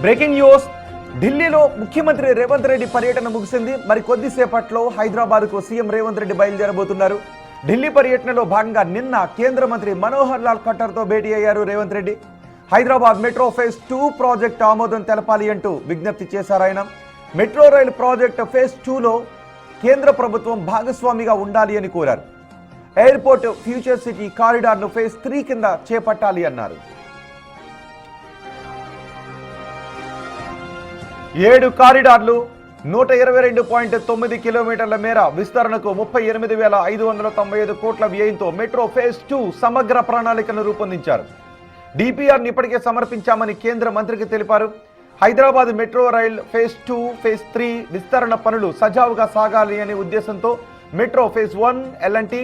Breaking news. ఢిల్లీలో ముఖ్యమంత్రి రేవంత్ రెడ్డి పర్యటన ముగిసింది. మరి కొద్దిసేపట్లో హైదరాబాద్కు సీఎం రేవంత్ రెడ్డి బయలుదేరబోతున్నారు. ఢిల్లీ పర్యటనలో భాగంగా నిన్న కేంద్ర మంత్రి మనోహర్ లాల్ ఖట్టర్తో భేటీ అయ్యారు Revanth Reddy. Hyderabad metro phase 2 project ఆమోదం తెలపాలి అంటూ విజ్ఞప్తి చేశారు ఆయన. మెట్రో రైలు ప్రాజెక్టు ఫేజ్ 2లో కేంద్ర ప్రభుత్వం భాగస్వామిగా ఉండాలి అని కోరారు. ఎయిర్పోర్ట్ ఫ్యూచర్ సిటీ కారిడార్ను ఫేజ్ 3 కింద చేపట్టాలి అన్నారు. 7 కారిడార్లు 122.9 కిలోమీటర్ల మేర విస్తరణకు 38,595 కోట్ల వ్యయంతో మెట్రో ఫేజ్ 2 సమగ్ర ప్రణాళికను రూపొందించారు. డిపిఆర్ని ఇప్పటికే సమర్పించామని కేంద్ర మంత్రికి తెలిపారు. Hyderabad metro rail phase 2, phase 3 విస్తరణ పనులు సజావుగా సాగాలి అనే ఉద్దేశంతో మెట్రో ఫేజ్ 1 ఎల్ఎన్టీ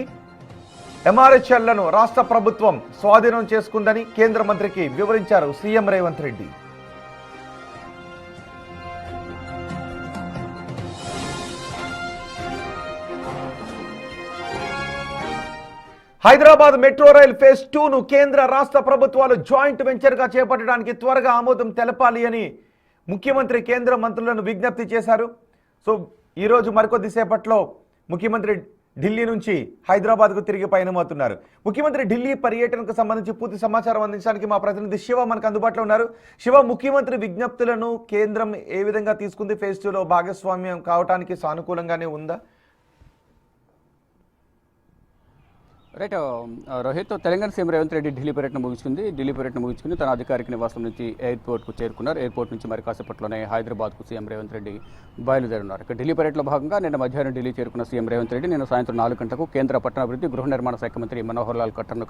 ఎంఆర్హెచ్ఎల్లను రాష్ట్ర ప్రభుత్వం స్వాధీనం చేసుకుందని కేంద్ర మంత్రికి వివరించారు CM Revanth Reddy. Hyderabad metro rail phase 2ను కేంద్ర రాష్ట్ర ప్రభుత్వాలు జాయింట్ వెంచర్గా చేపట్టడానికి త్వరగా ఆమోదం తెలపాలి అని ముఖ్యమంత్రి కేంద్ర మంత్రులను విజ్ఞప్తి చేశారు. సో ఈరోజు మరికొద్దిసేపట్లో ముఖ్యమంత్రి ఢిల్లీ నుంచి హైదరాబాద్కు తిరిగి పయనమవుతున్నారు. ముఖ్యమంత్రి ఢిల్లీ పర్యటనకు సంబంధించి పూర్తి సమాచారం అందించడానికి మా ప్రతినిధి శివ మనకు అందుబాటులో ఉన్నారు. శివ, ముఖ్యమంత్రి విజ్ఞప్తులను కేంద్రం ఏ విధంగా తీసుకుంది? ఫేజ్ 2లో భాగస్వామ్యం కావడానికి సానుకూలంగానే ఉందా? రైట్ రోహిత్, తెలంగాణ సీఎం రేవంత్ రెడ్డి ఢిల్లీ పర్యటన ముగించుకుని తన అధికారిక నివాసం నుంచి ఎయిర్పోర్ట్కు చేరుకున్నారు. ఎయిర్పోర్ట్ నుంచి మరి కాసేపట్లోనే హైదరాబాద్కు సీఎం రేవంత్ రెడ్డి బయలుదేరున్నారు. ఇక ఢిల్లీ పర్యటనలో భాగంగా నిన్న మధ్యాహ్నం ఢిల్లీ చేరుకున్న సీఎం రేవంత్ రెడ్డి నిన్న సాయంత్రం 4 గంటలకు కేంద్ర పట్టణాభివృద్ధి గృహ నిర్మాణ శాఖ మంత్రి మనోహర్ లాల్ ఖట్టర్ను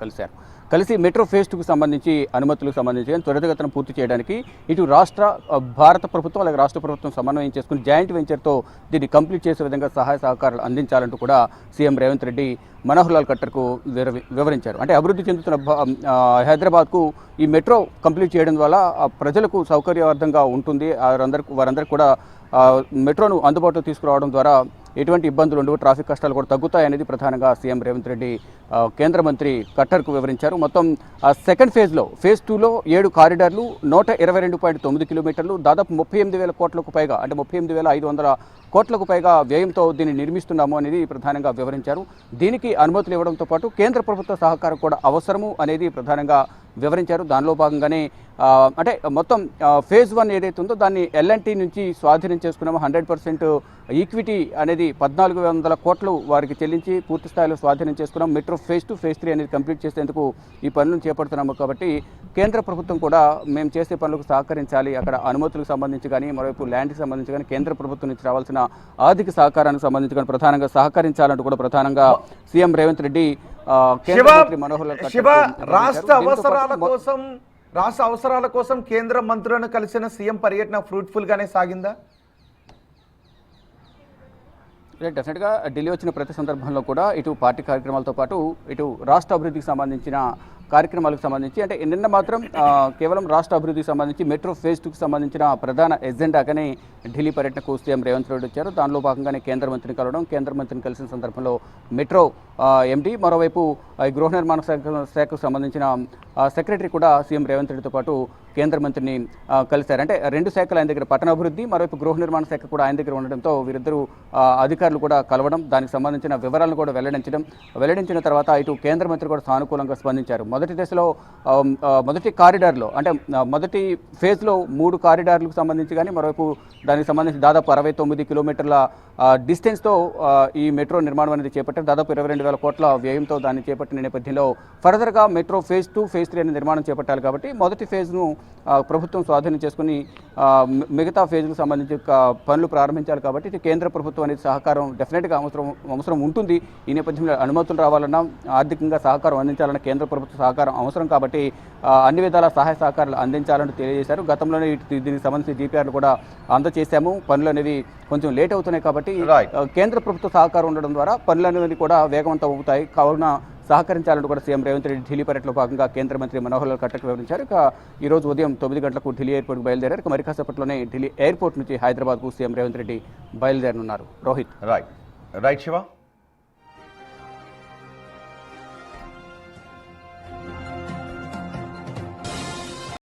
కలిసి మెట్రో ఫేజ్ 2కు సంబంధించి అనుమతులకు సంబంధించి త్వరితగతిన పూర్తి చేయడానికి ఇటు భారత ప్రభుత్వం అలాగే రాష్ట్ర ప్రభుత్వం సమన్వయం చేసుకుని జాయింట్ వెంచర్తో దీన్ని కంప్లీట్ చేసే విధంగా సహాయ సహకారాలు అందించాలంటూ కూడా సీఎం రేవంత్ రెడ్డి మనోహర్ లాల్ ఖట్టర్కు వివరించారు. అంటే అభివృద్ధి చెందుతున్న హైదరాబాద్కు ఈ మెట్రో కంప్లీట్ చేయడం వల్ల ప్రజలకు సౌకర్యవంతంగా ఉంటుంది. వారందరికీ కూడా మెట్రోను అందుబాటులో తీసుకురావడం ద్వారా ఎటువంటి ఇబ్బందులు ఉండవు, ట్రాఫిక్ కష్టాలు కూడా తగ్గుతాయనేది ప్రధానంగా సీఎం రేవంత్ రెడ్డి కేంద్ర మంత్రి ఖట్టర్కు వివరించారు. మొత్తం సెకండ్ ఫేజ్లో ఫేజ్ 2లో 7 కారిడార్లు 122.9 కిలోమీటర్లు దాదాపు 38,000 కోట్లకు పైగా, అంటే 38,500 కోట్లకు పైగా వ్యయంతో దీన్ని నిర్మిస్తున్నాము అనేది ప్రధానంగా వివరించారు. దీనికి అనుమతులు ఇవ్వడంతో పాటు కేంద్ర ప్రభుత్వ సహకారం కూడా అవసరము అనేది ప్రధానంగా వివరించారు. దానిలో భాగంగానే అంటే మొత్తం ఫేజ్ 1 ఏదైతే ఉందో దాన్ని ఎల్ఎన్టీ నుంచి స్వాధీనం చేసుకున్నాము. 100% ఈక్విటీ అనేది 1,400 కోట్లు వారికి చెల్లించి పూర్తి స్థాయిలో స్వాధీనం చేసుకున్నాం. మెట్రో ఫేజ్ 2, ఫేజ్ 3 అనేది కంప్లీట్ చేసేందుకు ఈ పనులను చేపడుతున్నాము. కాబట్టి కేంద్ర ప్రభుత్వం కూడా మేము చేసే పనులకు సహకరించాలి. అక్కడ అనుమతులకు సంబంధించి కానీ, మరోవైపు ల్యాండ్కి సంబంధించి కానీ కేంద్ర ప్రభుత్వం నుంచి రావాల్సిన ఆర్థిక సహకారానికి సంబంధించి కానీ ప్రధానంగా సహకరించాలంటూ కూడా ప్రధానంగా సీఎం రేవంత్ రెడ్డి కేంద్ర మంత్రి మనోహర్ లాల్ రాష్ట్ర అవసరాల కోసం కేంద్ర మంత్రులను కలిసిన సీఎం పర్యటన ఫ్రూట్ఫుల్ గానే సాగిందా? డెఫినెట్గా ఢిల్లీ వచ్చిన ప్రతి సందర్భంలో కూడా ఇటు పార్టీ కార్యక్రమాలతో పాటు ఇటు రాష్ట్ర అభివృద్ధికి సంబంధించిన కార్యక్రమాలకు సంబంధించి, అంటే నిన్న మాత్రం కేవలం రాష్ట్ర అభివృద్ధికి సంబంధించి మెట్రో ఫేజ్ 2కి సంబంధించిన ప్రధాన ఎజెండాగానే ఢిల్లీ పర్యటనకు సీఎం రేవంత్ రెడ్డి వచ్చారు. దానిలో భాగంగానే కేంద్ర మంత్రిని కలిసిన సందర్భంలో మెట్రో ఎండీ, మరోవైపు గృహ నిర్మాణ శాఖకు సంబంధించిన సెక్రటరీ కూడా సీఎం రేవంత్ రెడ్డితో పాటు కేంద్ర మంత్రిని కలిశారు. అంటే 2 శాఖలు ఆయన దగ్గర, పట్టణాభివృద్ధి మరోవైపు గృహ నిర్మాణ శాఖ కూడా ఆయన దగ్గర ఉండడంతో వీరిద్దరూ అధికారులు కూడా కలవడం, దానికి సంబంధించిన వివరాలను కూడా వెల్లడించిన తర్వాత ఇటు కేంద్ర మంత్రి కూడా సానుకూలంగా స్పందించారు. మొదటి దశలో మొదటి కారిడార్లో, అంటే మొదటి ఫేజ్లో 3 కారిడార్లకు సంబంధించి కానీ, మరోవైపు దానికి సంబంధించి దాదాపు 69 కిలోమీటర్ల డిస్టెన్స్తో ఈ మెట్రో నిర్మాణం అనేది చేపట్టారు. దాదాపు 22,000 కోట్ల వ్యయంతో దాన్ని చేపట్టిన నేపథ్యంలో ఫర్దర్గా మెట్రో ఫేజ్ 2, ఫేజ్ 3 అనే నిర్మాణం చేపట్టాలి. కాబట్టి మొదటి ఫేజ్ను ప్రభుత్వం స్వాధీనం చేసుకుని మిగతా ఫేజ్లకు సంబంధించి పనులు ప్రారంభించాలి. కాబట్టి ఇది కేంద్ర ప్రభుత్వం అనేది సహకారం డెఫినెట్గా అవసరం ఉంటుంది. ఈ నేపథ్యంలో అనుమతులు రావాలన్నా, ఆర్థికంగా సహకారం అందించాలన్నా కేంద్ర ప్రభుత్వ సహకారం అవసరం. కాబట్టి అన్ని విధాల సహాయ సహకారాలు అందించాలని తెలియజేశారు. గతంలోనే దీనికి సంబంధించిన డిపిఆర్లు కూడా అందజేశాము. పనులు అనేవి కొంచెం లేట్ అవుతున్నాయి. కాబట్టి కేంద్ర ప్రభుత్వ సహకారం ఉండడం ద్వారా పనులు అనేవి కూడా వేగవంతం అవుతాయి. కావున సహకరించాలంటూ కూడా సీఎం రేవంత్ రెడ్డి ఢిల్లీ పర్యటనలో భాగంగా కేంద్ర మంత్రి మనోహర్ లాల్ ఖట్టర్కు వివరించారు. ఇక ఈరోజు ఉదయం 9 గంటలకు ఢిల్లీ ఎయిర్పోర్ట్కు బయలుదేరారు. ఇక మరి కాసేపట్లోనే ఢిల్లీ ఎయిర్పోర్ట్ నుంచి హైదరాబాద్కు సీఎం రేవంత్ రెడ్డి బయలుదేరనున్నారు. రోహిత్. రైట్ శివ.